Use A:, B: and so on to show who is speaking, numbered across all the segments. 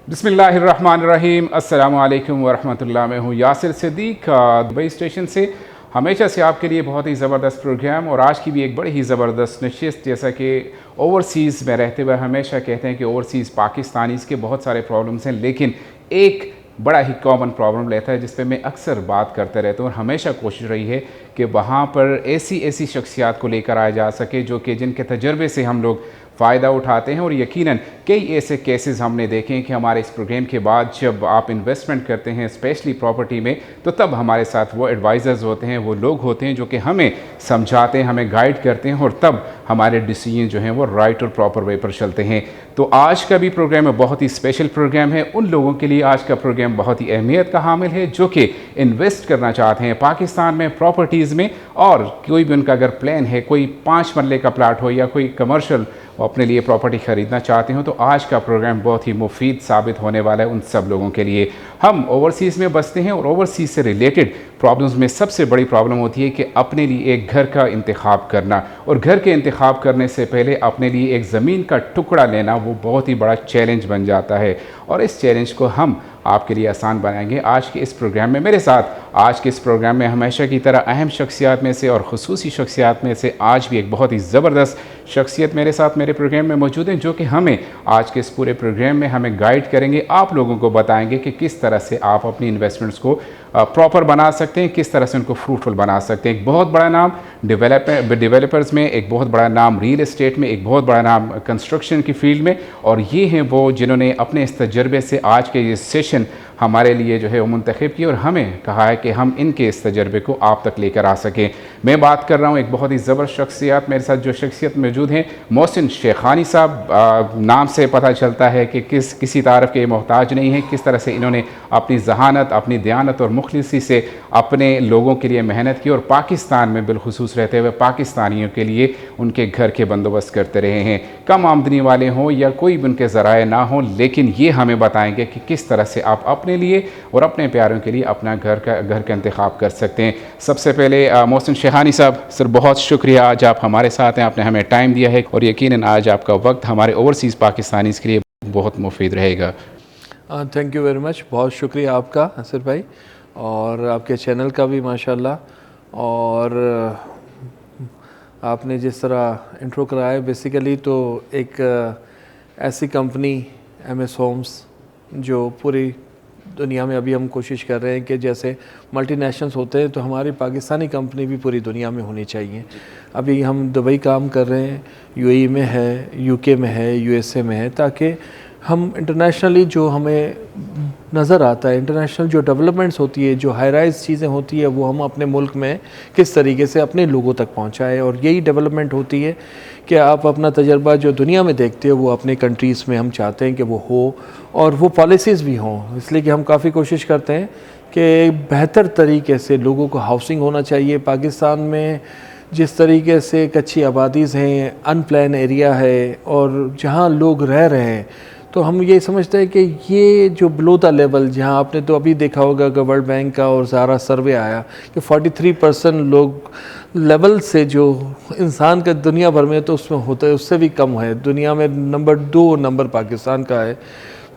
A: बिस्मिल्लाहिर्रहमानिर्रहीम, अस्सलामु अलैकुम वरहमतुल्लाह। मैं हूँ यासिर सिद्दीक दुबई स्टेशन से। हमेशा से आपके लिए बहुत ही ज़बरदस्त प्रोग्राम और आज की भी एक बड़ी ही ज़बरदस्त नशिस्त। जैसा कि ओवरसीज़ में रहते हुए हमेशा कहते हैं कि ओवरसीज़ पाकिस्तानीज़ के बहुत सारे प्रॉब्लम्स हैं, लेकिन एक बड़ा ही कॉमन प्रॉब्लम रहता है जिस पे मैं अक्सर बात करते रहता हूँ और हमेशा कोशिश रही है कि वहाँ पर ऐसी शख्सियात को लेकर आया जा सके जो कि जिनके तजर्बे से हम लोग फ़ायदा उठाते हैं। और यकीनन कई ऐसे केसेस हमने देखे हैं कि हमारे इस प्रोग्राम के बाद जब आप इन्वेस्टमेंट करते हैं स्पेशली प्रॉपर्टी में, तो तब हमारे साथ वो एडवाइज़र्स होते हैं, वो लोग होते हैं जो कि हमें समझाते हैं, हमें गाइड करते हैं और तब हमारे डिसीजन जो हैं वो राइट और प्रॉपर वे पर चलते हैं। तो आज का भी प्रोग्राम बहुत ही स्पेशल प्रोग्राम है। उन लोगों के लिए आज का प्रोग्राम बहुत ही अहमियत का हामिल है जो कि इन्वेस्ट करना चाहते हैं पाकिस्तान में प्रॉपर्टीज़ में, और कोई भी उनका अगर प्लान है, कोई 5 मरले का प्लाट हो या कोई कमर्शियल अपने लिए प्रॉपर्टी ख़रीदना चाहते हो, तो आज का प्रोग्राम बहुत ही मुफीद साबित होने वाला है उन सब लोगों के लिए। हम ओवरसीज़ में बसते हैं और ओवरसीज़ से रिलेटेड प्रॉब्लम्स में सबसे बड़ी प्रॉब्लम होती है कि अपने लिए एक घर का इंतखाब करना, और घर के इंतखाब करने से पहले अपने लिए एक ज़मीन का टुकड़ा लेना वो बहुत ही बड़ा चैलेंज बन जाता है। और इस चैलेंज को हम आपके लिए आसान बनाएंगे आज के इस प्रोग्राम में। मेरे साथ आज के इस प्रोग्राम में हमेशा की तरह अहम शख्सियात में से और ख़ुसूसी शख्सियात में से आज भी एक बहुत ही ज़बरदस्त शख्सियत मेरे साथ मेरे प्रोग्राम में मौजूद हैं जो कि हमें आज के इस पूरे प्रोग्राम में हमें गाइड करेंगे, आप लोगों को बताएंगे कि किस तरह से आप अपनी इन्वेस्टमेंट्स को प्रॉपर बना सकते हैं, किस तरह से उनको फ्रूटफुल बना सकते हैं। एक बहुत बड़ा नाम डेवलपर्स में, एक बहुत बड़ा नाम रियल एस्टेट में, एक बहुत बड़ा नाम कंस्ट्रक्शन की फील्ड में, और ये हैं वो जिन्होंने अपने इस तजर्बे से आज के ये सेशन हमारे लिए जो है वो मुंतखब किए और हमें कहा है कि हम इनके इस तजर्बे को आप तक लेकर आ सकें। मैं बात कर रहा हूँ एक बहुत ही ज़बरदस्त शख्सियत, मेरे साथ जो शख्सियत मौजूद हैं मोहसिन शेखानी साहब। नाम से पता चलता है कि किसी तारफ़ के मोहताज नहीं है, किस तरह से इन्होंने अपनी जहानत, अपनी दयानत और मुखलिसी से अपने लोगों के लिए मेहनत की और पाकिस्तान में बिलखुसूस रहते हुए पाकिस्तानियों के लिए उनके घर के बंदोबस्त करते रहे हैं। कम आमदनी वाले हों या कोई भी उनके ज़राए ना हों, लेकिन ये हमें बताएंगे कि किस तरह से आप अपने लिए और अपने प्यारों के लिए अपना घर का इंतखाब कर सकते हैं। सबसे पहले मोहसिन शेखानी साहब, सर बहुत शुक्रिया आज आप हमारे साथ हैं, आपने हमें टाइम दिया है और यकीनन आज आपका वक्त हमारे ओवरसीज़ पाकिस्तानीज़ के लिए बहुत मुफीद रहेगा।
B: थैंक यू वेरी मच, बहुत शुक्रिया आपका असर भाई और आपके चैनल का भी माशाल्लाह। और आपने जिस तरह इंट्रो कराया, बेसिकली तो एक ऐसी कंपनी MS होम्स जो पूरी दुनिया में अभी हम कोशिश कर रहे हैं कि जैसे मल्टीनेशनल्स होते हैं तो हमारी पाकिस्तानी कंपनी भी पूरी दुनिया में होनी चाहिए। अभी हम दुबई काम कर रहे हैं, UAE में है, UK में है, USA में है, ताकि हम इंटरनेशनली जो हमें नज़र आता है, इंटरनेशनल जो डेवलपमेंट्स होती है, जो हाई राइज चीज़ें होती है, वो हम अपने मुल्क में किस तरीके से अपने लोगों तक पहुंचाएं। और यही डेवलपमेंट होती है कि आप अपना तजर्बा जो दुनिया में देखते हो वो अपने कंट्रीज़ में हम चाहते हैं कि वो हो, और वो पॉलिसीज़ भी हों। इसलिए कि हम काफ़ी कोशिश करते हैं कि बेहतर तरीके से लोगों को हाउसिंग होना चाहिए। पाकिस्तान में जिस तरीके से कच्ची आबादीज़ हैं, अनप्लान एरिया है, और जहाँ लोग रह रहे हैं, तो हम ये समझते हैं कि ये जो बिलो द लेवल, जहाँ आपने तो अभी देखा होगा कि वर्ल्ड बैंक का और ज़ारा सर्वे आया कि 43% लोग लेवल से जो इंसान का दुनिया भर में तो उसमें होता है उससे भी कम है। दुनिया में नंबर 2 नंबर पाकिस्तान का है।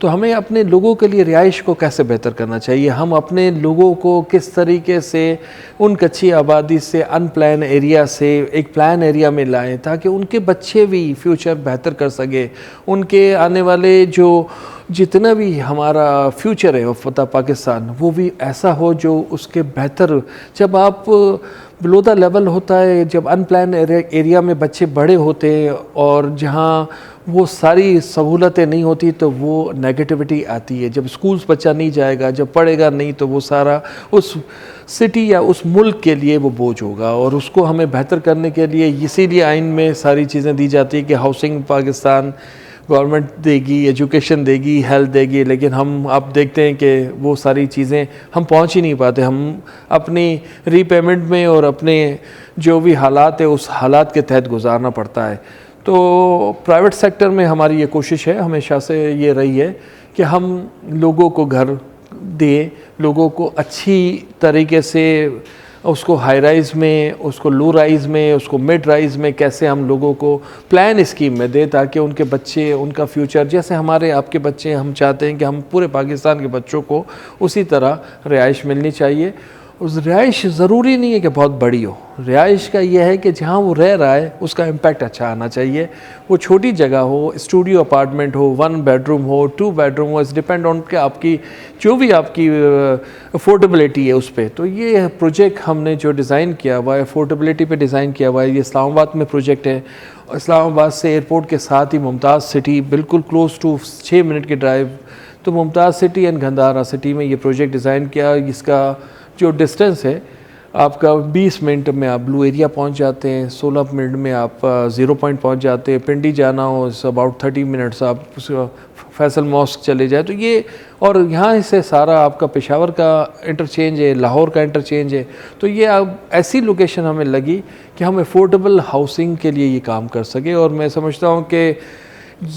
B: तो हमें अपने लोगों के लिए रिहाइश को कैसे बेहतर करना चाहिए, हम अपने लोगों को किस तरीके से उन कच्ची आबादी से, अनप्लान एरिया से एक प्लान एरिया में लाएं ताकि उनके बच्चे भी फ्यूचर बेहतर कर सके। उनके आने वाले जो जितना भी हमारा फ्यूचर है पता पाकिस्तान, वो भी ऐसा हो जो उसके बेहतर। जब आप बिलो द लेवल होता है, जब अनप्लान एरिया में बच्चे बड़े होते हैं और जहाँ वो सारी सहूलतें नहीं होती तो वो नेगेटिविटी आती है। जब स्कूल्स बच्चा नहीं जाएगा, जब पढ़ेगा नहीं, तो वो सारा उस सिटी या उस मुल्क के लिए वो बोझ होगा। और उसको हमें बेहतर करने के लिए इसीलिए आइन में सारी चीज़ें दी जाती है कि हाउसिंग पाकिस्तान गवर्नमेंट देगी, एजुकेशन देगी, हेल्थ देगी, लेकिन हम आप देखते हैं कि वो सारी चीज़ें हम पहुंच ही नहीं पाते। हम अपनी रीपेमेंट में और अपने जो भी हालात है उस हालात के तहत गुजारना पड़ता है। तो प्राइवेट सेक्टर में हमारी ये कोशिश है, हमेशा से ये रही है कि हम लोगों को घर दें, लोगों को अच्छी तरीके से उसको हाई राइज़ में, उसको लो राइज़ में, उसको मिड राइज़ में कैसे हम लोगों को प्लान स्कीम में दें, ताकि उनके बच्चे, उनका फ्यूचर, जैसे हमारे आपके बच्चे, हम चाहते हैं कि हम पूरे पाकिस्तान के बच्चों को उसी तरह रिहाइश मिलनी चाहिए। उस रिहाइश ज़रूरी नहीं है कि बहुत बड़ी हो, रिहाइश का ये है कि जहाँ वो रह रहा है उसका इम्पैक्ट अच्छा आना चाहिए। वो छोटी जगह हो, स्टूडियो अपार्टमेंट हो, 1 बेडरूम हो, 2 बेडरूम हो, इस डिपेंड ऑन के आपकी जो भी आपकी अफोर्डेबिलिटी है उस पर। तो ये प्रोजेक्ट हमने जो डिज़ाइन किया हुआ है, अफोर्डेबिलिटी पे डिज़ाइन किया हुआ है। ये इस्लामाबाद में प्रोजेक्ट है। इस्लामाबाद से एयरपोर्ट के साथ ही मुमताज़ सिटी, बिल्कुल क्लोज टू 6 मिनट की ड्राइव। तो Mumtaz city and Gandhara city में ये प्रोजेक्ट डिज़ाइन किया। इसका जो डिस्टेंस है आपका 20 मिनट में आप ब्लू एरिया पहुंच जाते हैं, 16 मिनट में आप 0 पॉइंट पहुंच जाते हैं। पिंडी जाना हो अबाउट 30 मिनट्स, आप फैसल मॉस्क चले जाए तो ये, और यहाँ से सारा आपका पेशावर का इंटरचेंज है, लाहौर का इंटरचेंज है। तो ये अब ऐसी लोकेशन हमें लगी कि हम अफोर्डेबल हाउसिंग के लिए ये काम कर सके। और मैं समझता हूँ कि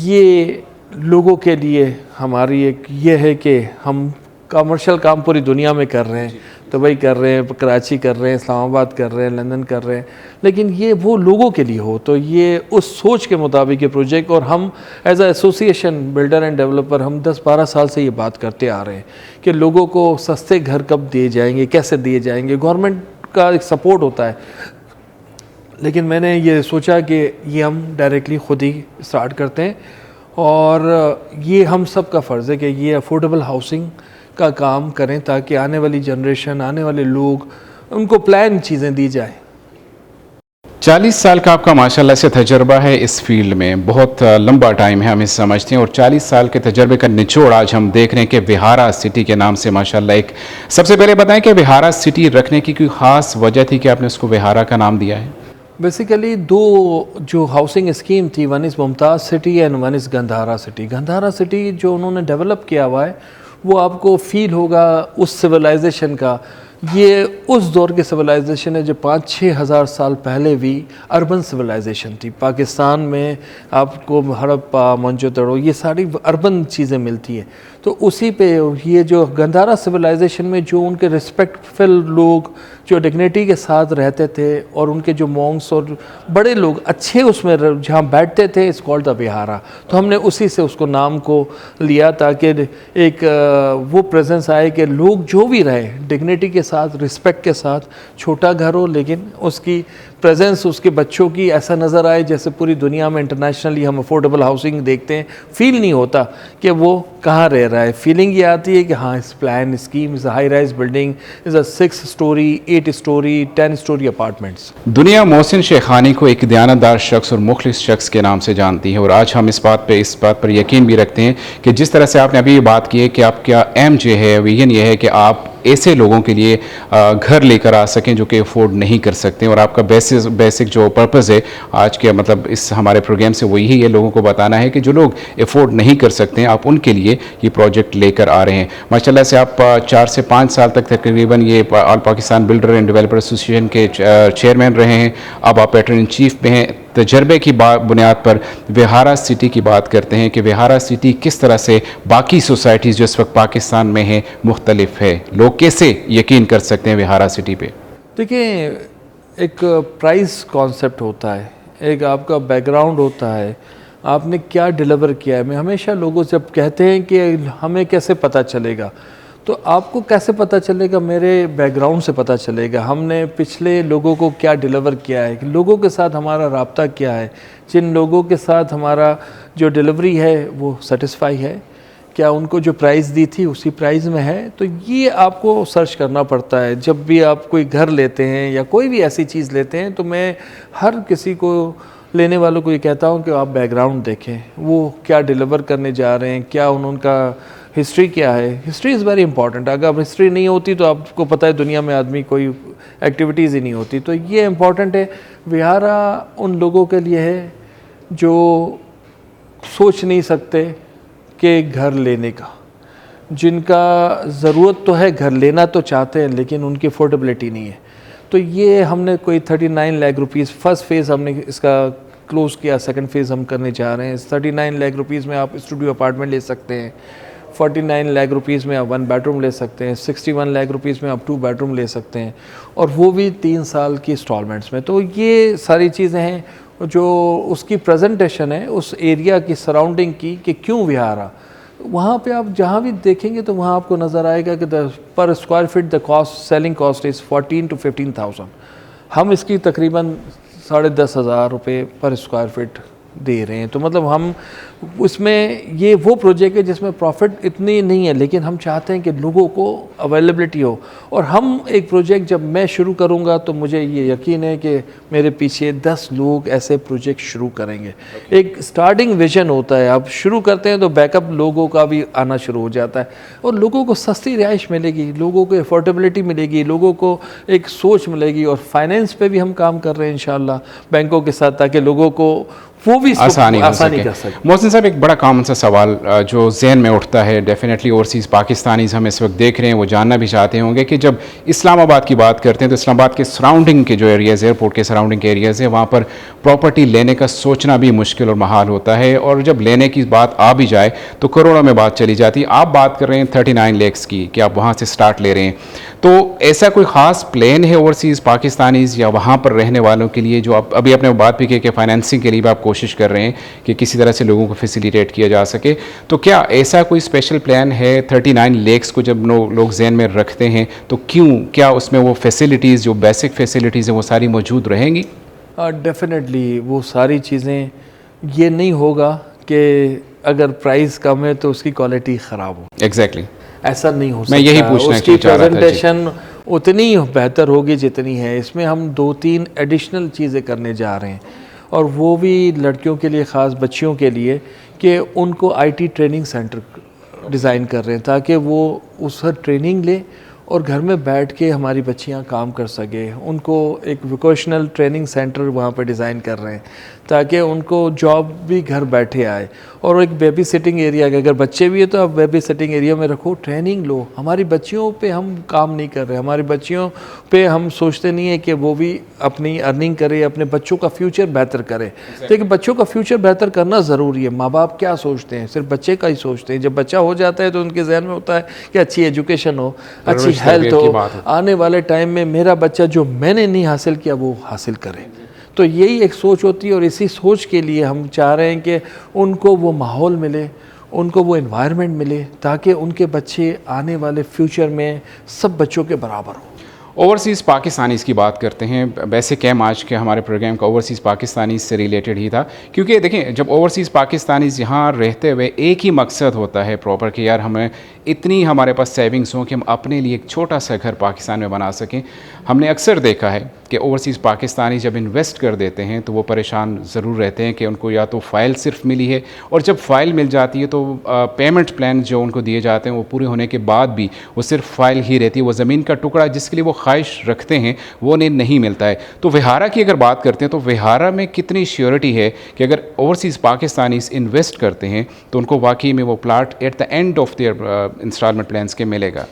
B: ये लोगों के लिए हमारी एक ये है कि हम कमर्शियल काम पूरी दुनिया में कर रहे हैं, दुबई कर रहे हैं, कराची कर रहे हैं, इस्लामाबाद कर रहे हैं, लंदन कर रहे हैं, लेकिन ये वो लोगों के लिए हो। तो ये उस सोच के मुताबिक ये प्रोजेक्ट, और हम as a association builder and developer हम 10-12 साल से ये बात करते आ रहे हैं कि लोगों को सस्ते घर कब दिए जाएंगे, कैसे दिए जाएंगे। गवर्नमेंट का एक सपोर्ट होता है, लेकिन मैंने ये सोचा कि ये हम डायरेक्टली ख़ुद ही स्टार्ट करते हैं। और ये हम सब का फ़र्ज़ है कि ये अफोर्डेबल हाउसिंग का काम करें, ताकि आने वाली जनरेशन, आने वाले लोग, उनको प्लान चीज़ें दी जाए।
A: 40 साल का आपका माशाल्लाह से तजर्बा है इस फील्ड में, बहुत लंबा टाइम है, हम इसे समझते हैं। और 40 साल के तजर्बे का निचोड़ आज हम देख रहे हैं कि विहारा सिटी के नाम से माशाल्लाह एक, सबसे पहले बताएं कि विहारा सिटी रखने की कोई ख़ास वजह थी कि आपने उसको विहारा का नाम दिया है?
B: बेसिकली 2 जो हाउसिंग स्कीम थी, 1 is Mumtaz city and 1 is Gandhara city. Gandhara city जो उन्होंने डेवलप किया हुआ है वो आपको फील होगा उस सिविलाइजेशन का। ये उस दौर की सिविलाइजेशन है जो 5-6 हज़ार साल पहले भी अर्बन सिविलाइजेशन थी। पाकिस्तान में आपको हड़प्पा, मोहनजोदड़ो, ये सारी अर्बन चीज़ें मिलती हैं। तो उसी पे ये जो गंधारा सिविलाइजेशन में जो उनके रिस्पेक्टफुल लोग जो डिग्निटी के साथ रहते थे, और उनके जो मॉन्क्स और बड़े लोग अच्छे उसमें जहाँ बैठते थे, इट्स कॉल्ड द विहारा। तो हमने उसी से उसको नाम को लिया, ताकि एक वो प्रेजेंस आए कि लोग जो भी रहे डिग्निटी के साथ, रिस्पेक्ट के साथ। छोटा घर हो लेकिन उसकी प्रेजेंस उसके बच्चों की ऐसा नज़र आए जैसे पूरी दुनिया में इंटरनेशनली हम अफोर्डेबल हाउसिंग देखते हैं। फील नहीं होता कि वो कहाँ रह रहा है, फीलिंग ये आती है कि हाँ, इस plan scheme is high rise building, is a 6 story, 8 story, 10 story apartments.
A: दुनिया मोहसिन शेखानी को एक दयानतदार शख्स और मुखलिस शख्स के नाम से जानती है, और आज हम इस बात पर यकीन भी रखते हैं कि जिस तरह से आपने अभी ये बात की है कि आपका एम जो है, विजन ये है कि आप ऐसे लोगों के लिए घर लेकर आ सकें जो कि अफोर्ड नहीं कर सकते। और आपका बेसिक जो पर्पज़ है आज के, मतलब इस हमारे प्रोग्राम से, वही है लोगों को बताना है कि जो लोग अफोर्ड नहीं कर सकते हैं, आप उनके लिए ये प्रोजेक्ट लेकर आ रहे हैं। माशाल्लाह से आप 4 से 5 साल तक तकरीबन ये all Pakistan builder and developer association के चेयरमैन रहे हैं। अब आप पैटर्न इन चीफ में हैं। तजर्बे की बुनियाद पर विहारा सिटी की बात करते हैं कि विहारा सिटी किस तरह से बाकी सोसाइटीज़ जो इस वक्त पाकिस्तान में हैं मुख्तलिफ है, लोग कैसे यकीन कर सकते हैं विहारा सिटी पे?
B: देखिए, एक प्राइस कॉन्सेप्ट होता है, एक आपका बैकग्राउंड होता है, आपने क्या डिलीवर किया है। मैं हमेशा लोगों से जब कहते हैं कि हमें कैसे पता चलेगा, तो आपको कैसे पता चलेगा? मेरे बैकग्राउंड से पता चलेगा। हमने पिछले लोगों को क्या डिलीवर किया है, लोगों के साथ हमारा राब्ता क्या है, जिन लोगों के साथ हमारा जो डिलीवरी है वो सेटिस्फाई है, क्या उनको जो प्राइस दी थी उसी प्राइस में है। तो ये आपको सर्च करना पड़ता है। जब भी आप कोई घर लेते हैं या कोई भी ऐसी चीज़ लेते हैं, तो मैं हर किसी को, लेने वालों को ये कहता हूँ कि आप बैकग्राउंड देखें, वो क्या डिलीवर करने जा रहे हैं, क्या उनका हिस्ट्री क्या है। History is very important. अगर हिस्ट्री नहीं होती तो आपको पता है दुनिया में आदमी कोई एक्टिविटीज़ ही नहीं होती। तो ये इम्पॉर्टेंट है। विहारा उन लोगों के लिए है जो सोच नहीं सकते कि घर लेने का, जिनका ज़रूरत तो है, घर लेना तो चाहते हैं, लेकिन उनकी अफोर्डेबिलिटी नहीं है। तो ये हमने कोई 39 लाख रुपीज़, फर्स्ट फेज़ हमने इसका क्लोज़ किया, सेकंड फेज़ हम करने जा रहे हैं। 39 लाख रुपीज़ में आप स्टूडियो अपार्टमेंट ले सकते हैं, 49 लाख रुपीज़ में आप 1 बेडरूम ले सकते हैं, 61 लाख रुपीज़ में आप 2 बेडरूम ले सकते हैं, और वो भी 3 साल की इंस्टॉलमेंट्स में। तो ये सारी चीज़ें हैं जो उसकी प्रेजेंटेशन है उस एरिया की सराउंडिंग की कि क्यों विहारा। वहाँ पे आप जहाँ भी देखेंगे तो वहाँ आपको नज़र आएगा कि पर square feet the cost selling cost is 14 to 15,000। हम इसकी तकरीबन 10,500 रुपये पर स्क्वायर फीट दे रहे हैं। तो मतलब हम उसमें ये वो प्रोजेक्ट है जिसमें प्रॉफिट इतनी नहीं है, लेकिन हम चाहते हैं कि लोगों को अवेलेबिलिटी हो। और हम एक प्रोजेक्ट जब मैं शुरू करूंगा तो मुझे ये यकीन है कि मेरे पीछे 10 लोग ऐसे प्रोजेक्ट शुरू करेंगे। एक स्टार्टिंग विजन होता है, आप शुरू करते हैं तो बैकअप लोगों का भी आना शुरू हो जाता है, और लोगों को सस्ती रिहाइश मिलेगी, लोगों को अफोर्डेबिलिटी मिलेगी, लोगों को एक सोच मिलेगी। और फाइनेंस पे भी हम काम कर रहे हैं इंशाल्लाह बैंकों के साथ, ताकि लोगों को वो भी आसानी कर सके।
A: मोहसिन साहब, एक बड़ा कॉमन सा सवाल जो जहन में उठता है, डेफिनेटली ओवरसीज़ पाकिस्तानीज़ हम इस वक्त देख रहे हैं, वो जानना भी चाहते होंगे कि जब इस्लामाबाद की बात करते हैं तो इस्लामाबाद के सराउंडिंग के जो एरियाज़, एयरपोर्ट के सराउंडिंग के एरियाज़ हैं, वहाँ पर प्रॉपर्टी लेने का सोचना भी मुश्किल और महाल होता है, और जब लेने की बात आ भी जाए तो करोड़ों में बात चली जाती है। आप बात कर रहे हैं 39 लाख की कि आप वहाँ से स्टार्ट ले रहे हैं, तो ऐसा कोई ख़ास प्लान है ओवरसीज़ पाकिस्तानीज़ या वहाँ पर रहने वालों के लिए, जो आप अभी अपने बात भी की कि फाइनेंसिंग के लिए भी आप कोशिश कर रहे हैं कि किसी तरह से लोगों को फैसिलिटेट किया जा सके, तो क्या ऐसा कोई स्पेशल प्लान है? 39 लाख को जब लोग जहन में रखते हैं तो क्या उसमें वो फैसिलिटीज़, जो बेसिक फैसिलिटीज़ हैं, वो सारी मौजूद रहेंगी?
B: डेफिनेटली वो सारी चीज़ें, ये नहीं होगा कि अगर प्राइस कम है तो उसकी क्वालिटी ख़राब हो।
A: एग्जैक्टली
B: ऐसा नहीं हो सकता।
A: मैं यही पूछना
B: उसकी
A: चाह रहा था।
B: प्रेजेंटेशन उतनी बेहतर होगी जितनी है। इसमें हम 2-3 एडिशनल चीज़ें करने जा रहे हैं, और वो भी लड़कियों के लिए, ख़ास बच्चियों के लिए, कि उनको आईटी ट्रेनिंग सेंटर डिज़ाइन कर रहे हैं ताकि वो उस ट्रेनिंग लें और घर में बैठ के हमारी बच्चियां काम कर सके। उनको एक वोकेशनल ट्रेनिंग सेंटर वहाँ पे डिज़ाइन कर रहे हैं ताकि उनको जॉब भी घर बैठे आए। और एक बेबी सिटिंग एरिया, अगर बच्चे भी है तो आप बेबी सिटिंग एरिया में रखो, ट्रेनिंग लो। हमारी बच्चियों पे हम काम नहीं कर रहे, हमारी बच्चियों पे हम सोचते नहीं है कि वो भी अपनी अर्निंग करे, अपने बच्चों का फ्यूचर बेहतर करे। लेकिन बच्चों का फ्यूचर बेहतर करना ज़रूरी है। माँ बाप क्या सोचते हैं? सिर्फ बच्चे का ही सोचते हैं। जब बच्चा हो जाता है तो उनके जहन में होता है कि अच्छी एजुकेशन हो, अच्छी हेल्थ हो, आने वाले टाइम में मेरा बच्चा जो मैंने नहीं हासिल किया वो हासिल करे। तो यही एक सोच होती है, और इसी सोच के लिए हम चाह रहे हैं कि उनको वो माहौल मिले, उनको वो एनवायरनमेंट मिले, ताकि उनके बच्चे आने वाले फ्यूचर में सब बच्चों के बराबर हो।
A: ओवरसीज़ पाकिस्तानीज़ की बात करते हैं। वैसे कैम आज के हमारे प्रोग्राम का ओवरसीज़ पाकिस्तानीज़ से रिलेटेड ही था, क्योंकि देखें, जब ओवरसीज़ पाकिस्तानीज़ यहाँ रहते हुए एक ही मकसद होता है प्रॉपर कि यार हमें इतनी हमारे पास सेविंग्स हों कि हम अपने लिए एक छोटा सा घर पाकिस्तान में बना सकें। हमने अक्सर देखा है कि ओवरसीज़ पाकिस्तानी जब इन्वेस्ट कर देते हैं तो वो परेशान ज़रूर रहते हैं कि उनको या तो फ़ाइल सिर्फ मिली है, और जब फ़ाइल मिल जाती है तो पेमेंट प्लान जो उनको दिए जाते हैं वो पूरे होने के बाद भी वो सिर्फ फ़ाइल ही रहती है। वो ज़मीन का टुकड़ा जिसके लिए वो ख्वाहिश रखते हैं वो उन्हें नहीं मिलता है। तो विहारा की अगर बात करते हैं तो विहारा में कितनी श्योरिटी है कि अगर ओवरसीज़ पाकिस्तानी इन्वेस्ट करते हैं तो उनको वाकई में वो plot at the end of their instalment plans के मिलेगा?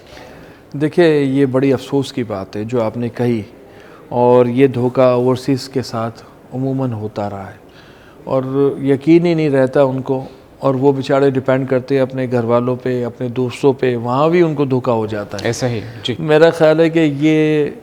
B: देखिए, ये बड़ी अफसोस की बात है जो आपने कही, और ये धोखा ओवरसीज़ के साथ उमूमन होता रहा है, और यकीन ही नहीं रहता उनको, और वो बेचारे डिपेंड करते हैं अपने घर वालों पे, अपने दोस्तों पे, वहाँ भी उनको धोखा हो जाता है।
A: ऐसा ही जी।
B: मेरा ख्याल है कि ये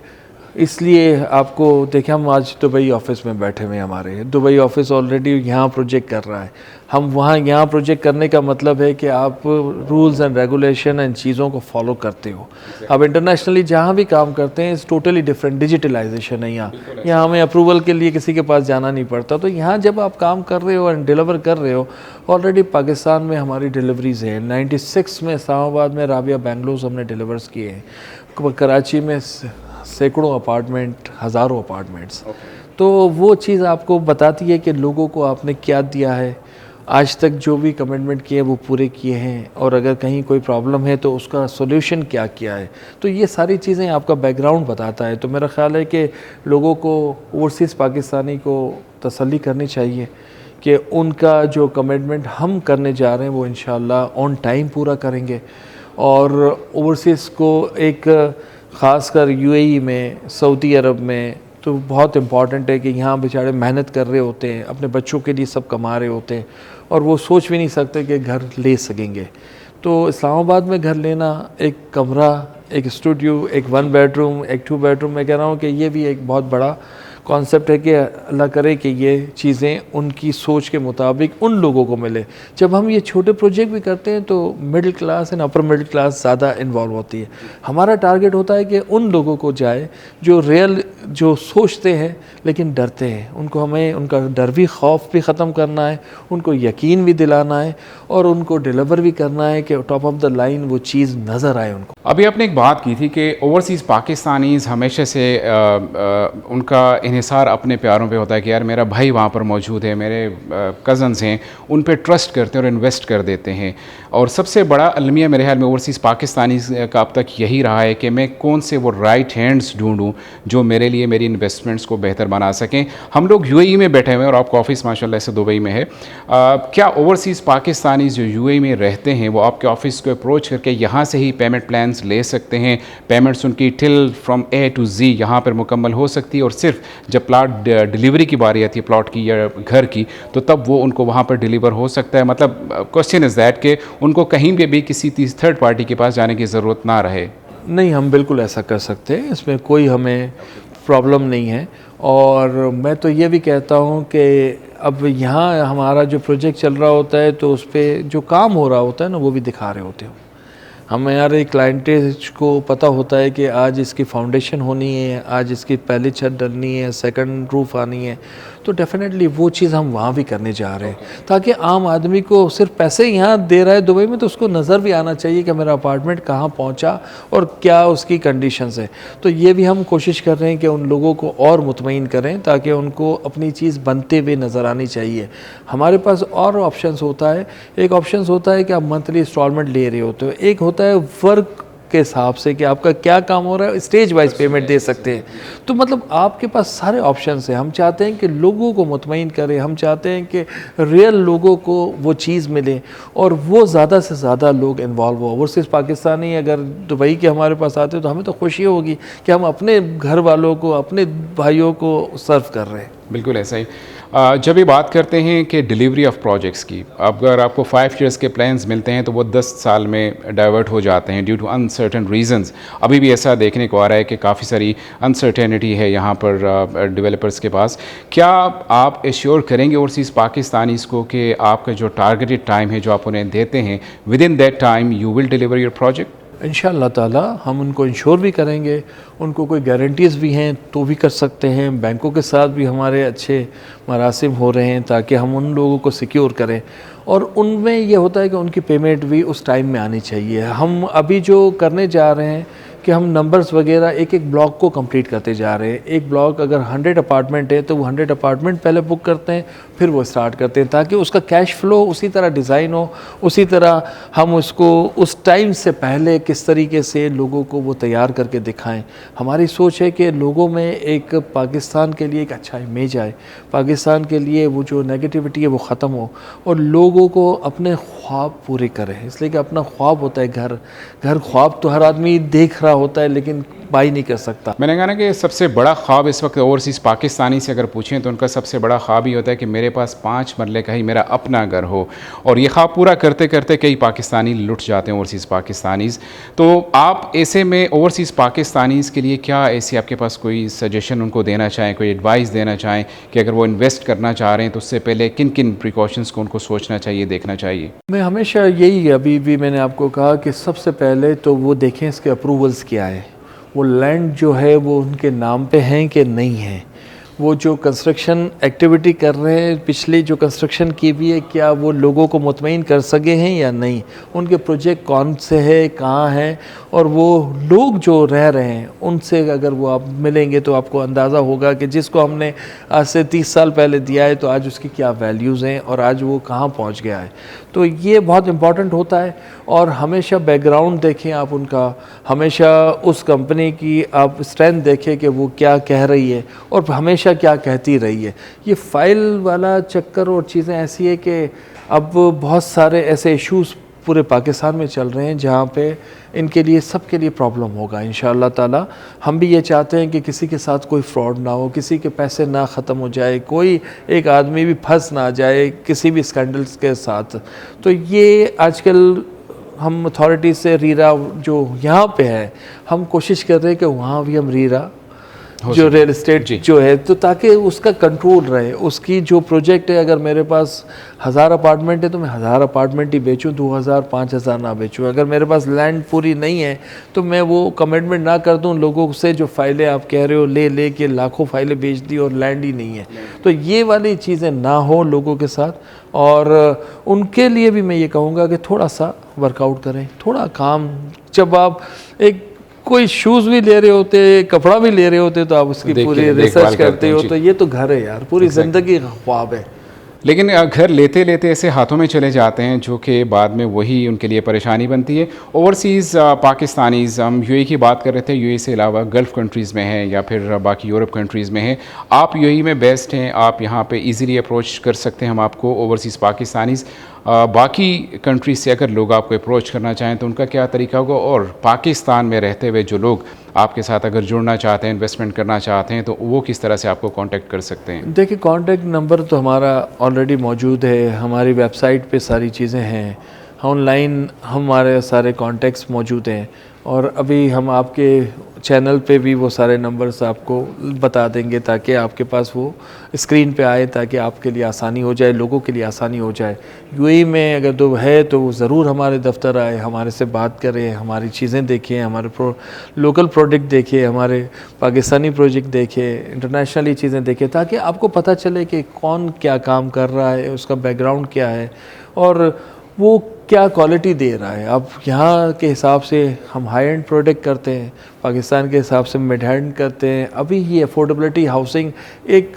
B: इसलिए आपको देखें, हम आज दुबई ऑफिस में बैठे हुए हैं, हमारे दुबई ऑफिस ऑलरेडी यहाँ प्रोजेक्ट कर रहा है। हम वहाँ यहाँ प्रोजेक्ट करने का मतलब है कि आप रूल्स एंड रेगुलेशन एंड चीज़ों को फॉलो करते हो। अब इंटरनेशनली जहाँ भी काम करते हैं इट्स टोटली डिफरेंट, डिजिटलाइजेशन है यहाँ हमें अप्रूवल के लिए किसी के पास जाना नहीं पड़ता। तो यहाँ जब आप काम कर रहे हो एंड डिलीवर कर रहे हो, ऑलरेडी पाकिस्तान में हमारी डिलीवरीज हैं। 96 में इस्लामाबाद में राबिया बेंगलोर हमने डिलीवर्स किए हैं, कराची में सैकड़ों अपार्टमेंट, हज़ारों अपार्टमेंट्स। तो वो चीज़ आपको बताती है कि लोगों को आपने क्या दिया है, आज तक जो भी कमिटमेंट किए वो पूरे किए हैं, और अगर कहीं कोई प्रॉब्लम है तो उसका सोल्यूशन क्या किया है। तो ये सारी चीज़ें आपका बैकग्राउंड बताता है। तो मेरा ख्याल है कि लोगों को, ओवरसीज़ पाकिस्तानी को तसल्ली करनी चाहिए कि उनका जो कमिटमेंट हम करने जा रहे हैं वो इंशाल्लाह ऑन टाइम पूरा करेंगे। और ओवरसीज़ को एक ख़ासकर यूएई में, सऊदी अरब में तो बहुत इम्पॉर्टेंट है कि यहाँ बेचारे मेहनत कर रहे होते हैं, अपने बच्चों के लिए सब कमा रहे होते हैं, और वो सोच भी नहीं सकते कि घर ले सकेंगे। तो इस्लामाबाद में घर लेना, एक कमरा, एक स्टूडियो, एक 1 बेडरूम, एक 2 बेडरूम, मैं कह रहा हूँ कि ये भी एक बहुत बड़ा कॉन्सेप्ट है कि अल्लाह करे कि ये चीज़ें उनकी सोच के मुताबिक उन लोगों को मिले। जब हम ये छोटे प्रोजेक्ट भी करते हैं तो middle class and upper middle class ज़्यादा इन्वॉल्व होती है। हमारा टारगेट होता है कि उन लोगों को जाए जो रियल, जो सोचते हैं लेकिन डरते हैं, उनको हमें उनका डर भी, खौफ भी ख़त्म करना है, उनको यकीन भी दिलाना है और उनको डिलीवर भी करना है कि टॉप ऑफ द लाइन वो चीज़ नज़र आए उनको।
A: अभी आपने एक बात की थी कि ओवरसीज़ पाकिस्तानीज़ हमेशा से उनका इन्हिसार अपने प्यारों पे होता है कि यार मेरा भाई वहाँ पर मौजूद है, मेरे कज़न्स हैं, उन पे ट्रस्ट करते हैं और इन्वेस्ट कर देते हैं। और सबसे बड़ा अलमिया मेरे ख्याल में ओवरसीज़ पाकिस्तानीज़ का अब तक यही रहा है कि मैं कौन से वो राइट हैंड्स ढूंढूं जो मेरे लिए मेरी इन्वेस्टमेंट्स को बेहतर बना सकें। हम लोग यूएई में बैठे हुए हैं और आपका ऑफिस माशाल्लाह से दुबई में है। क्या ओवरसीज़ पाकिस्तानीज़ जो यूएई में रहते हैं वो आपके ऑफिस को अप्रोच करके यहाँ से ही पेमेंट प्लान्स ले सकते हैं? पेमेंट्स उनकी टिल फ्रॉम ए टू जी यहाँ पर मुकम्मल हो सकती है और सिर्फ जब प्लाट डिलीवरी की बारी आती है प्लॉट की या घर की तो तब वो उनको वहाँ पर डिलीवर हो सकता है? मतलब क्वेश्चन इज़ दैट कि उनको कहीं भी किसी थर्ड पार्टी के पास जाने की ज़रूरत ना रहे।
B: नहीं, हम बिल्कुल ऐसा कर सकते हैं, इसमें कोई हमें प्रॉब्लम नहीं है। और मैं तो ये भी कहता हूँ कि अब यहाँ हमारा जो प्रोजेक्ट चल रहा होता है तो उस पर जो काम हो रहा होता है ना वो भी दिखा रहे होते हो। हमारे क्लाइंटेज को पता होता है कि आज इसकी फाउंडेशन होनी है, आज इसकी पहली छत डलनी है, सेकंड रूफ आनी है, तो डेफिनेटली वो चीज़ हम वहाँ भी करने जा रहे हैं ताकि आम आदमी को सिर्फ पैसे यहाँ दे रहा है दुबई में तो उसको नज़र भी आना चाहिए कि मेरा अपार्टमेंट कहाँ पहुँचा और क्या उसकी कंडीशंस है। तो ये भी हम कोशिश कर रहे हैं कि उन लोगों को और मुतमईन करें ताकि उनको अपनी चीज़ बनते हुए नज़र आनी चाहिए। हमारे पास और ऑप्शंस होता है, एक ऑप्शंस होता है कि आप मंथली इंस्टॉलमेंट ले रहे होते हो, एक होता है वर्क के हिसाब से कि आपका क्या काम हो रहा है, स्टेज वाइज पेमेंट दे सकते हैं। तो मतलब आपके पास सारे ऑप्शंस हैं। हम चाहते हैं कि लोगों को मुतमईन करें, हम चाहते हैं कि रियल लोगों को वो चीज़ मिले और वो ज़्यादा से ज़्यादा लोग इन्वॉल्व हो। ओवरसीज़ पाकिस्तानी अगर दुबई के हमारे पास आते तो हमें तो खुशी होगी कि हम अपने घर वालों को, अपने भाइयों को सर्व कर रहे हैं।
A: बिल्कुल ऐसा ही। जब ये बात करते हैं कि डिलीवरी ऑफ प्रोजेक्ट्स की, अगर आपको 5 ईयर्स के प्लान्स मिलते हैं तो वो 10 साल में डाइवर्ट हो जाते हैं ड्यू टू अनसर्टेन रीजंस। अभी भी ऐसा देखने को आ रहा है कि काफ़ी सारी अनसर्टेनिटी है यहाँ पर डेवलपर्स के पास। क्या आप एश्योर करेंगे ओवरसीज़ पाकिस्तानीज़ को कि आपका जो टारगेटेड टाइम है जो आप उन्हें देते हैं, with in that time you will deliver your project?
B: इंशाअल्लाह ताला हम उनको इंश्योर भी करेंगे, उनको कोई गारंटीज़ भी हैं तो भी कर सकते हैं। बैंकों के साथ भी हमारे अच्छे मरासिम हो रहे हैं ताकि हम उन लोगों को सिक्योर करें और उनमें ये होता है कि उनकी पेमेंट भी उस टाइम में आनी चाहिए। हम अभी जो करने जा रहे हैं कि हम नंबर्स वगैरह एक एक ब्लॉक को कंप्लीट करते जा रहे हैं। एक ब्लॉक अगर 100 अपार्टमेंट है तो वो 100 अपार्टमेंट पहले बुक करते हैं, फिर वो स्टार्ट करते हैं ताकि उसका कैश फ्लो उसी तरह डिज़ाइन हो, उसी तरह हम उसको उस टाइम से पहले किस तरीके से लोगों को वो तैयार करके दिखाएं। हमारी सोच है कि लोगों में एक पाकिस्तान के लिए एक अच्छा इमेज आए, पाकिस्तान के लिए वो जो नेगेटिविटी है वो ख़त्म हो और लोगों को अपने ख्वाब पूरे करें। इसलिए कि अपना ख्वाब होता है घर, ख्वाब तो हर आदमी देख रहा होता है लेकिन बाई नहीं कर सकता।
A: मैंने कहा ना कि सबसे बड़ा ख्वाब इस वक्त ओवरसीज़ पाकिस्तानी से अगर पूछें तो उनका सबसे बड़ा ख्वाब ही होता है कि मेरे पास 5 मरले का ही मेरा अपना घर हो। और ये ख्वाब पूरा करते करते कई पाकिस्तानी लुट जाते हैं ओवरसीज़ पाकिस्तानीज़। तो आप ऐसे में ओवरसीज़ पाकिस्तानीज़ के लिए क्या ऐसी आपके पास कोई सजेशन उनको देना चाहें, कोई एडवाइस देना चाहें कि अगर वो इन्वेस्ट करना चाह रहे हैं तो उससे पहले किन किन प्रिकॉशंस को उनको सोचना चाहिए, देखना चाहिए?
B: मैं हमेशा यही, अभी भी मैंने आपको कहा कि सबसे पहले तो वो देखें इसके अप्रूवल्स क्या है, वो लैंड जो है वो उनके नाम पे हैं कि नहीं है, वो जो कंस्ट्रक्शन एक्टिविटी कर रहे हैं पिछली जो कंस्ट्रक्शन की भी है क्या वो लोगों को मुतमईन कर सके हैं या नहीं, उनके प्रोजेक्ट कौन से है, कहाँ हैं और वो लोग जो रह रहे हैं उनसे अगर वो आप मिलेंगे तो आपको अंदाज़ा होगा कि जिसको हमने आज से 30 साल पहले दिया है तो आज उसकी क्या वैल्यूज़ हैं और आज वो कहाँ पहुँच गया है। तो ये बहुत इम्पॉर्टेंट होता है और हमेशा बैकग्राउंड देखें आप उनका, हमेशा उस कंपनी की आप स्ट्रेंथ देखें कि वो क्या कह रही है और हमेशा क्या कहती रही है। ये फ़ाइल वाला चक्कर और चीज़ें ऐसी है कि अब बहुत सारे ऐसे इश्यूज़ पूरे पाकिस्तान में चल रहे हैं जहाँ पे इनके लिए सबके लिए प्रॉब्लम होगा इंशाअल्लाह ताला। हम भी ये चाहते हैं कि किसी के साथ कोई फ्रॉड ना हो, किसी के पैसे ना ख़त्म हो जाए, कोई एक आदमी भी फंस ना जाए किसी भी स्कैंडल्स के साथ। तो ये आजकल हम अथॉरिटी से रीरा जो यहाँ पे है, हम कोशिश कर रहे हैं कि वहाँ भी हम रीरा जो रियल एस्टेट जो है, तो ताकि उसका कंट्रोल रहे, उसकी जो प्रोजेक्ट है, अगर मेरे पास 1000 अपार्टमेंट है तो मैं 1000 अपार्टमेंट ही बेचूं, 2000 5000 ना बेचूं। अगर मेरे पास लैंड पूरी नहीं है तो मैं वो कमिटमेंट ना कर दूं लोगों से जो फाइलें आप कह रहे हो ले के लाखों फाइलें बेच दी और लैंड ही नहीं है। तो ये वाली चीज़ें ना हो लोगों के साथ, और उनके लिए भी मैं ये कहूँगा कि थोड़ा सा वर्कआउट करें, थोड़ा काम। जब आप एक कोई शूज़ भी ले रहे होते, कपड़ा भी ले रहे होते, तो आप उसकी पूरी रिसर्च करते हो, तो ये तो घर है यार, पूरी ज़िंदगी ख्वाब है।
A: लेकिन घर लेते लेते ऐसे हाथों में चले जाते हैं जो कि बाद में वही उनके लिए परेशानी बनती है। ओवरसीज़ पाकिस्तानीज़, हम यूएई की बात कर रहे थे, यूएई से अलावा गल्फ़ कंट्रीज़ में हैं या फिर बाकी यूरोप कंट्रीज़ में हैं। आप यूएई में बेस्ट हैं, आप यहाँ पे इजीली अप्रोच कर सकते हैं हम आपको। ओवरसीज़ पाकिस्तानीज़ बाकी कंट्रीज से अगर लोग आपको अप्रोच करना चाहें तो उनका क्या तरीका होगा, और पाकिस्तान में रहते हुए जो लोग आपके साथ अगर जुड़ना चाहते हैं, इन्वेस्टमेंट करना चाहते हैं, तो वो किस तरह से आपको कांटेक्ट कर सकते हैं?
B: देखिए, कांटेक्ट नंबर तो हमारा ऑलरेडी मौजूद है, हमारी वेबसाइट पे सारी चीज़ें हैं, ऑनलाइन हमारे सारे कांटेक्ट्स मौजूद हैं, और अभी हम आपके चैनल पे भी वो सारे नंबर्स आपको बता देंगे ताकि आपके पास वो स्क्रीन पे आए, ताकि आपके लिए आसानी हो जाए, लोगों के लिए आसानी हो जाए। यूएई में अगर तो है तो वो ज़रूर हमारे दफ्तर आए, हमारे से बात करें, हमारी चीज़ें देखें, हमारे लोकल प्रोडक्ट देखें, हमारे पाकिस्तानी प्रोजेक्ट देखें, इंटरनेशनली चीज़ें देखें, ताकि आपको पता चले कि कौन क्या काम कर रहा है, उसका बैकग्राउंड क्या है और वो क्या क्वालिटी दे रहा है। अब यहाँ के हिसाब से हम हाई एंड प्रोडक्ट करते हैं, पाकिस्तान के हिसाब से मिड हैंड करते हैं। अभी ये अफोर्डेबिलिटी हाउसिंग एक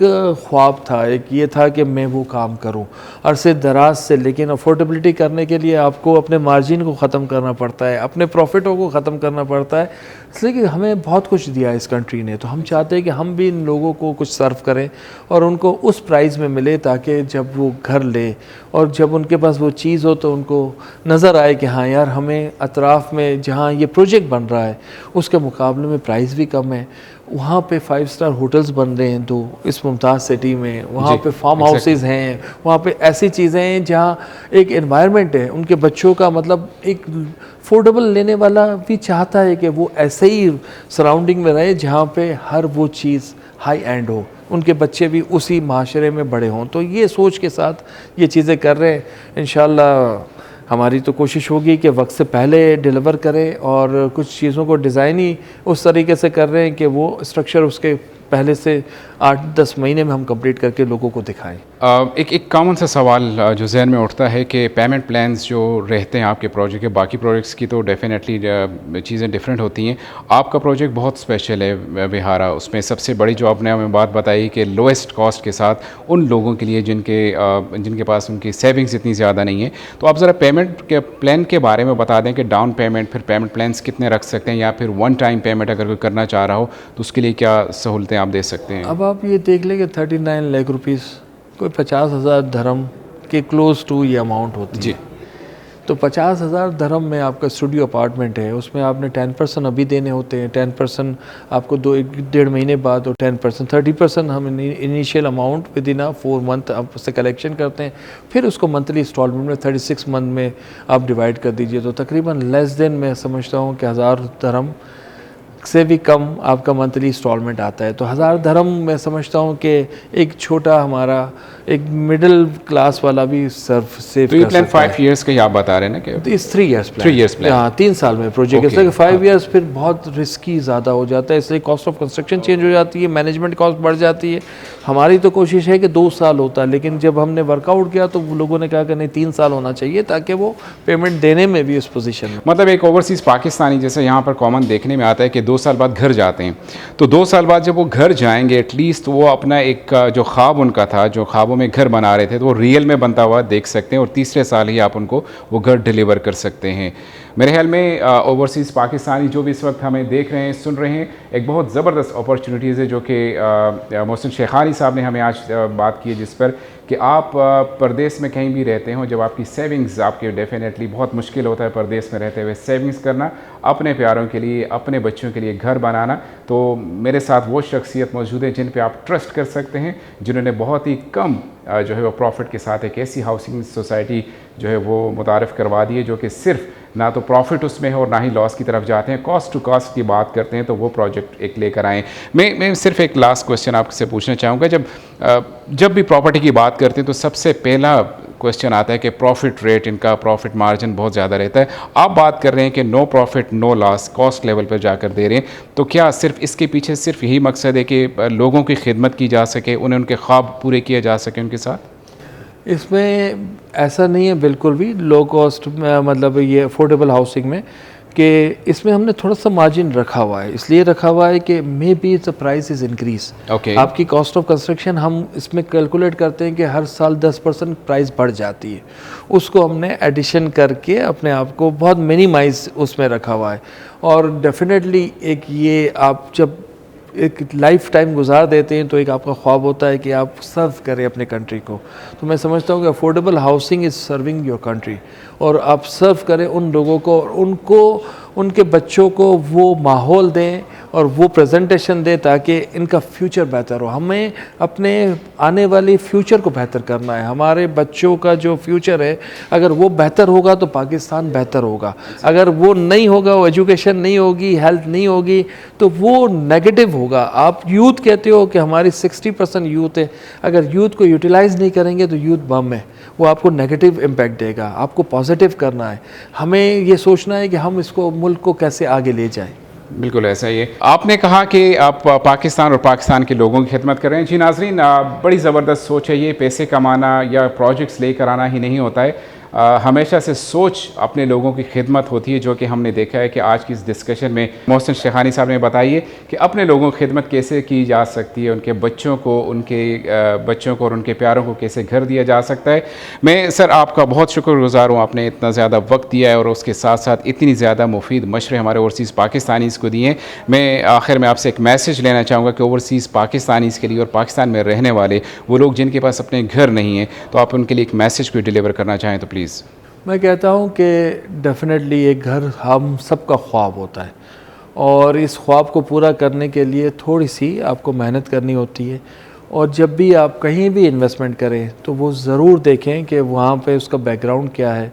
B: ख्वाब था, एक ये था कि मैं वो काम करूं अरसे दराज से, लेकिन अफोर्डेबिलिटी करने के लिए आपको अपने मार्जिन को ख़त्म करना पड़ता है, अपने प्रॉफिटों को ख़त्म करना पड़ता है, इसलिए कि हमें बहुत कुछ दिया है इस कंट्री ने, तो हम चाहते हैं कि हम भी इन लोगों को कुछ सर्व करें और उनको उस प्राइस में मिले, ताकि जब वो घर ले और जब उनके पास वो चीज़ हो तो उनको नज़र आए कि हाँ यार, हमें अतराफ़ में जहाँ ये प्रोजेक्ट बन रहा है उसके मुकाबले में प्राइस भी कम है, वहाँ पे 5 स्टार होटल्स बन रहे हैं तो इस मुमताज़ सिटी में, वहाँ पे फार्म हाउसेस हैं, वहाँ पे ऐसी चीज़ें हैं जहाँ एक एनवायरनमेंट है उनके बच्चों का, मतलब एक अफोर्डेबल लेने वाला भी चाहता है कि वो ऐसे ही सराउंडिंग में रहे जहाँ पे हर वो चीज़ हाई एंड हो, उनके बच्चे भी उसी माशरे में बड़े हों। तो ये सोच के साथ ये चीज़ें कर रहे हैं। इंशाल्लाह हमारी तो कोशिश होगी कि वक्त से पहले डिलीवर करें, और कुछ चीज़ों को डिज़ाइन ही उस तरीके से कर रहे हैं कि वो स्ट्रक्चर उसके पहले से 8-10 महीने में हम कंप्लीट करके लोगों को दिखाएं।
A: एक कॉमन सा सवाल जो जहन में उठता है कि पेमेंट प्लान्स जो रहते हैं आपके प्रोजेक्ट के, बाकी प्रोजेक्ट्स की तो डेफिनेटली चीज़ें डिफरेंट होती हैं, आपका प्रोजेक्ट बहुत स्पेशल है विहारा। उसमें सबसे बड़ी जो आपने हमें बात बताई कि लोएस्ट कॉस्ट के साथ उन लोगों के लिए जिनके पास उनकी सेविंग्स इतनी ज़्यादा नहीं है। तो आप ज़रा पेमेंट के प्लान के बारे में बता दें कि डाउन पेमेंट, फिर पेमेंट प्लान्स कितने रख सकते हैं, या फिर वन टाइम पेमेंट अगर कोई करना चाह रहा हो तो उसके लिए क्या सहूलतें आप दे सकते हैं?
B: अब आप ये देख लें कि 39 लाख रुपीस, कोई 50,000 धर्म के क्लोज टू ये अमाउंट होती
A: जी।
B: है। तो 50,000 धर्म में आपका स्टूडियो अपार्टमेंट है, उसमें आपने 10% अभी देने होते हैं, 10% आपको 1.5 महीने बाद, और 10% 30% हम initial amount with in 4 month आप उससे कलेक्शन करते हैं, फिर उसको मंथली इंस्टॉलमेंट में 36 मंथ में आप डिवाइड कर दीजिए, तो तकरीबन लेस देन मैं समझता हूँ कि 1000 धर्म से भी कम आपका मंथली इंस्टॉलमेंट आता है। तो 1000 धर्म मैं समझता हूँ कि एक छोटा हमारा एक मिडिल क्लास वाला भी सर्फ सेव
A: तो ये प्लान 5 इयर्स का ही आप बता रहे हैं ना कि
B: इस 3 इयर्स प्लान?
A: 3 इयर्स प्लान,
B: हाँ, 3 साल में प्रोजेक्ट है। इसलिए 5 इयर्स फिर बहुत रिस्की ज़्यादा हो जाता है, इसलिए कॉस्ट ऑफ कंस्ट्रक्शन चेंज हो जाती है, मैनेजमेंट कॉस्ट बढ़ जाती है। हमारी तो कोशिश है कि 2 साल होता है, लेकिन जब हमने वर्कआउट किया तो लोगों ने कहा कि नहीं 3 साल होना चाहिए, ताकि वो पेमेंट देने में भी उस पोजीशन में।
A: मतलब एक ओवरसीज़ पाकिस्तानी जैसे यहाँ पर कॉमन देखने में आता है कि 2 साल बाद घर जाते हैं, तो 2 साल बाद जब वो घर जाएंगे एटलीस्ट वो अपना एक जो ख्वाब उनका था, जो ख्वाबों में घर बना रहे थे, तो वो रियल में बनता हुआ देख सकते हैं, और तीसरे साल ही आप उनको वो घर डिलीवर कर सकते हैं। मेरे ख्याल में ओवरसीज़ पाकिस्तानी जो भी इस वक्त हमें देख रहे हैं, सुन रहे हैं, एक बहुत ज़बरदस्त अपॉर्चुनिटीज़ है जो कि मोहसिन शेखानी साहब ने हमें आज बात की है, जिस पर कि आप परदेश में कहीं भी रहते हो, जब आपकी सेविंग्स आपके डेफिनेटली बहुत मुश्किल होता है परदेश में रहते हुए सेविंग्स करना, अपने प्यारों के लिए, अपने बच्चों के लिए घर बनाना, तो मेरे साथ वो शख्सियत मौजूद है जिन पे आप ट्रस्ट कर सकते हैं, जिन्होंने बहुत ही कम जो है वो प्रॉफिट के साथ एक ऐसी हाउसिंग सोसाइटी जो है वो मुतारफ़ करवा दी है जो कि सिर्फ ना तो प्रॉफिट उसमें है और ना ही लॉस की तरफ जाते हैं, कॉस्ट टू कॉस्ट की बात करते हैं, तो वो प्रोजेक्ट एक लेकर आएँ। मैं सिर्फ एक लास्ट क्वेश्चन आपसे पूछना चाहूँगा, जब भी प्रॉपर्टी की बात करते हैं तो सबसे पहला क्वेश्चन आता है कि प्रॉफिट रेट, इनका प्रॉफिट मार्जिन बहुत ज़्यादा रहता है। आप बात कर रहे हैं कि no profit no loss, cost level पर जाकर दे रहे हैं, तो क्या सिर्फ इसके पीछे सिर्फ यही मकसद है कि लोगों की खिदमत की जा सके, उन्हें उनके ख्वाब पूरे किए जा सके उनके साथ?
B: इसमें ऐसा नहीं है बिल्कुल भी लो कॉस्ट में, मतलब ये अफोर्डेबल हाउसिंग में, कि इसमें हमने थोड़ा सा मार्जिन रखा हुआ है। इसलिए रखा हुआ है कि may be the price is increase. आपकी कॉस्ट ऑफ कंस्ट्रक्शन हम इसमें कैलकुलेट करते हैं कि हर साल 10% प्राइस बढ़ जाती है, उसको हमने एडिशन करके अपने आप को बहुत मिनिमाइज उसमें रखा हुआ है। और डेफिनेटली एक ये आप जब एक लाइफ टाइम गुजार देते हैं तो एक आपका ख्वाब होता है कि आप सर्व करें अपने कंट्री को। तो मैं समझता हूँ कि affordable housing is serving your country, और आप सर्व करें उन लोगों को और उनको, उनके बच्चों को वो माहौल दें और वो प्रेजेंटेशन दें ताकि इनका फ्यूचर बेहतर हो। हमें अपने आने वाले फ्यूचर को बेहतर करना है। हमारे बच्चों का जो फ्यूचर है, अगर वो बेहतर होगा तो पाकिस्तान बेहतर होगा। अगर वो नहीं होगा, वो एजुकेशन नहीं होगी, हेल्थ नहीं होगी, तो वो नेगेटिव होगा। आप यूथ कहते हो कि हमारी 60% यूथ है, अगर यूथ को यूटिलाइज़ नहीं करेंगे तो यूथ बम है, वो आपको नेगेटिव इम्पैक्ट देगा। आपको पॉजिटिव करना है, हमें ये सोचना है कि हम इसको, मुल्क को कैसे आगे ले जाएं।
A: बिल्कुल ऐसा ही है। आपने कहा कि आप पाकिस्तान और पाकिस्तान के लोगों की खिदमत कर रहे हैं। जी नाज़रीन, बड़ी ज़बरदस्त सोच है ये। पैसे कमाना या प्रोजेक्ट्स लेकर आना ही नहीं होता है, हमेशा से सोच अपने लोगों की खिदमत होती है, जो कि हमने देखा है कि आज की इस डिस्कशन में मोहसिन शेखानी साहब ने बताई कि अपने लोगों की खिदमत कैसे की जा सकती है, उनके बच्चों को और उनके प्यारों को कैसे घर दिया जा सकता है। मैं सर आपका बहुत शुक्रगुजार हूँ, आपने इतना ज़्यादा वक्त दिया है और उसके साथ साथ इतनी ज़्यादा मुफीद मशरे हमारे ओवरसीज़ पाकिस्तानीज़ को दिए। मैं आखिर में आपसे एक मैसेज लेना चाहूँगा कि ओवरसीज़ पाकिस्तानीज़ के लिए और पाकिस्तान में रहने वाले वो लोग जिनके पास अपने घर नहीं हैं, तो आप उनके लिए एक मैसेज को डिलीवर करना चाहें तो प्लीज़।
B: मैं कहता हूँ कि डेफिनेटली एक घर हम सबका ख्वाब होता है, और इस ख्वाब को पूरा करने के लिए थोड़ी सी आपको मेहनत करनी होती है। और जब भी आप कहीं भी इन्वेस्टमेंट करें तो वो ज़रूर देखें कि वहाँ पे उसका बैकग्राउंड क्या है।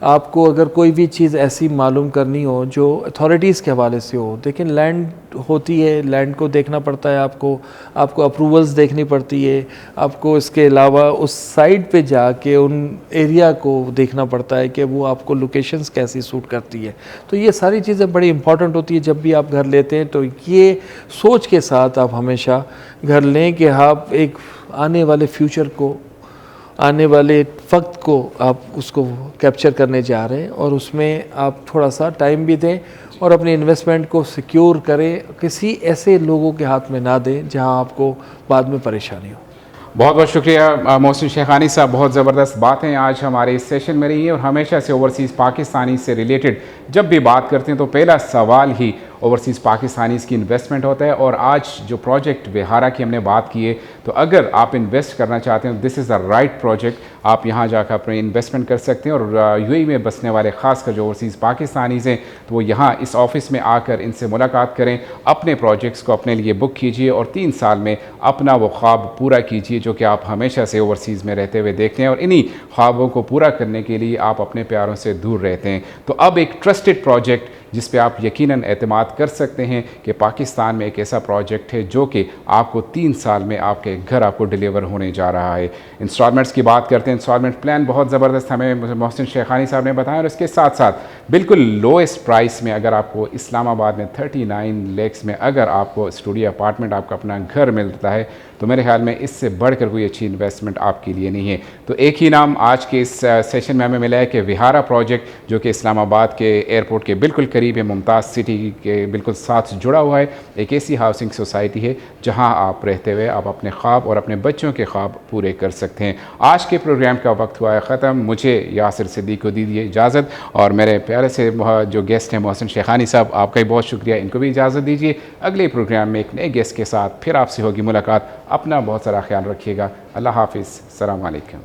B: आपको अगर कोई भी चीज़ ऐसी मालूम करनी हो जो अथॉरिटीज़ के हवाले से हो, लेकिन लैंड होती है, लैंड को देखना पड़ता है, आपको अप्रूवल्स देखनी पड़ती है, आपको इसके अलावा उस साइट पे जाके उन एरिया को देखना पड़ता है कि वो आपको लोकेशंस कैसी सूट करती है। तो ये सारी चीज़ें बड़ी इंपॉर्टेंट होती है जब भी आप घर लेते हैं। तो ये सोच के साथ आप हमेशा घर लें कि आप एक आने वाले फ्यूचर को, आने वाले वक्त को आप उसको कैप्चर करने जा रहे हैं, और उसमें आप थोड़ा सा टाइम भी दें और अपनी इन्वेस्टमेंट को सिक्योर करें, किसी ऐसे लोगों के हाथ में ना दें जहां आपको बाद में परेशानी हो।
A: बहुत बहुत शुक्रिया मोहसिन शेखानी साहब, बहुत ज़बरदस्त बातें आज हमारे इस सेशन में रही है। और हमेशा से ओवरसीज़ पाकिस्तानी से रिलेटेड जब भी बात करते हैं तो पहला सवाल ही ओवरसीज़ पाकिस्तानीज़ की इन्वेस्टमेंट होता है। और आज जो प्रोजेक्ट विहारा की हमने बात की है, तो अगर आप इन्वेस्ट करना चाहते हैं, this is the right project. आप यहाँ जाकर अपने इन्वेस्टमेंट कर सकते हैं। और यूएई में बसने वाले ख़ासकर जो ओवरसीज़ पाकिस्तानीज़ हैं, तो वो यहाँ इस ऑफ़िस में आकर इनसे मुलाकात करें, अपने प्रोजेक्ट्स को अपने लिए बुक कीजिए और 3 साल में अपना वो ख्वाब पूरा कीजिए जो कि आप हमेशा से ओवरसीज़ में रहते हुए देखते हैं। और इन्हीं ख्वाबों को पूरा करने के लिए आप अपने प्यारों से दूर रहते हैं। तो अब एक ट्रस्टेड प्रोजेक्ट जिस पे आप यकीनन एतमाद कर सकते हैं कि पाकिस्तान में एक ऐसा प्रोजेक्ट है जो कि आपको 3 साल में आपके घर आपको डिलीवर होने जा रहा है। इंस्टॉलमेंट्स की बात करते हैं, इंस्टॉलमेंट प्लान बहुत ज़बरदस्त हमें मोहसिन शेखानी साहब ने बताया। और इसके साथ साथ बिल्कुल लोएस्ट प्राइस में अगर आपको इस्लामाबाद में 39 लाख में अगर आपको स्टूडियो अपार्टमेंट, आपका अपना घर मिलता है, तो मेरे ख्याल में इससे बढ़कर कोई अच्छी इन्वेस्टमेंट आपके लिए नहीं है। तो एक ही नाम आज के इस सेशन में हमें मिला है कि विहारा प्रोजेक्ट, जो कि इस्लामाबाद के एयरपोर्ट के बिल्कुल करीब है, मुमताज़ सिटी के बिल्कुल साथ जुड़ा हुआ है। एक ऐसी हाउसिंग सोसाइटी है जहां आप रहते हुए आप अपने ख्वाब और अपने बच्चों के ख्वाब पूरे कर सकते हैं। आज के प्रोग्राम का वक्त हुआ है ख़त्म। मुझे यासिर सिद्दीक़ को दीजिए इजाज़त, और मेरे प्यारे से जो गेस्ट हैं मोहसिन शेखानी साहब, आपका भी बहुत शुक्रिया, इनको भी इजाज़त दीजिए। अगले प्रोग्राम में एक नए गेस्ट के साथ फिर आपसे होगी मुलाकात। अपना बहुत सारा ख्याल रखिएगा। अल्लाह हाफिज़, अस्सलाम वालेकुम।